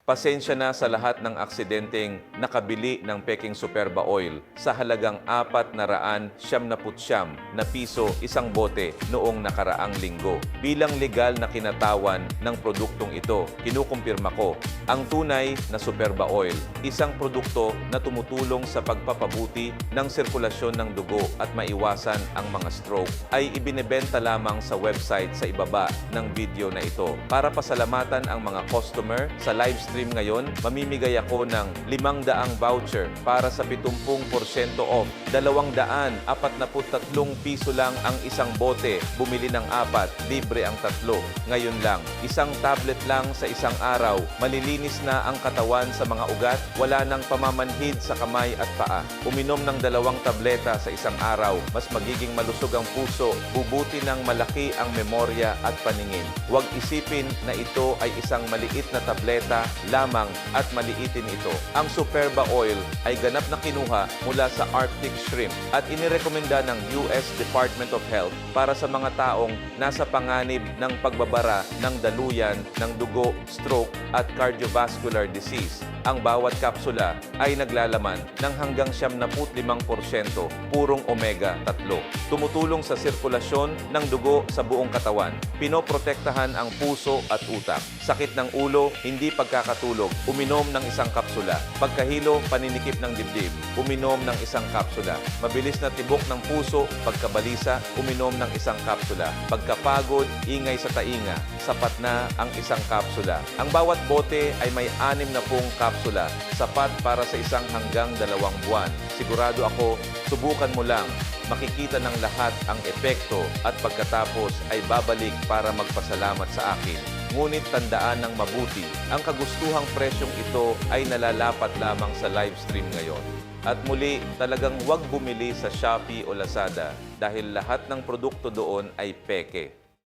Pasensya na sa lahat ng aksidenteng nakabili ng peking Superba Oil sa halagang 479 na piso isang bote noong nakaraang linggo. Bilang legal na kinatawan ng produktong ito, kinukumpirma ko, ang tunay na Superba Oil, isang produkto na tumutulong sa pagpapabuti ng sirkulasyon ng dugo at maiwasan ang mga stroke, ay ibinebenta lamang sa website sa ibaba ng video na ito. Para pasalamatan ang mga customer sa live stream ngayon, mamimigay ako ng 500 voucher para sa 70% off. 243 piso lang ang isang bote. Bumili ng 4, libre ang 3. Ngayon lang, isang tablet lang sa isang araw. Malilinis na ang katawan sa mga ugat, wala nang pamamanhid sa kamay at paa. Uminom ng 2 tableta sa isang araw, mas magiging malusog ang puso, bubuti ng malaki ang memorya at paningin. Huwag isipin na ito ay isang maliit na tableta lamang at maliitin ito. Ang Superba Oil ay ganap na kinuha mula sa Arctic shrimp at inirekomenda ng US Department of Health para sa mga taong nasa panganib ng pagbabara ng daluyan ng dugo, stroke at cardiovascular disease. Ang bawat kapsula ay naglalaman ng hanggang 75% purong omega-3. Tumutulong sa sirkulasyon ng dugo sa buong katawan. Pinoprotektahan ang puso at utak. Sakit ng ulo, hindi pagkakatulog, uminom ng isang kapsula. Pagkahilo, paninikip ng dibdib, uminom ng isang kapsula. Mabilis na tibok ng puso, pagkabalisa, uminom ng isang kapsula. Pagkapagod, ingay sa tainga, sapat na ang isang kapsula. Ang bawat bote ay may 60 kapsula, sapat para sa isang hanggang 2 buwan. Sigurado ako, subukan mo lang. Makikita ng lahat ang epekto at pagkatapos ay babalik para magpasalamat sa akin. Ngunit tandaan ng mabuti, ang kagustuhang presyong ito ay nalalapat lamang sa live stream ngayon. At muli, talagang huwag bumili sa Shopee o Lazada dahil lahat ng produkto doon ay peke.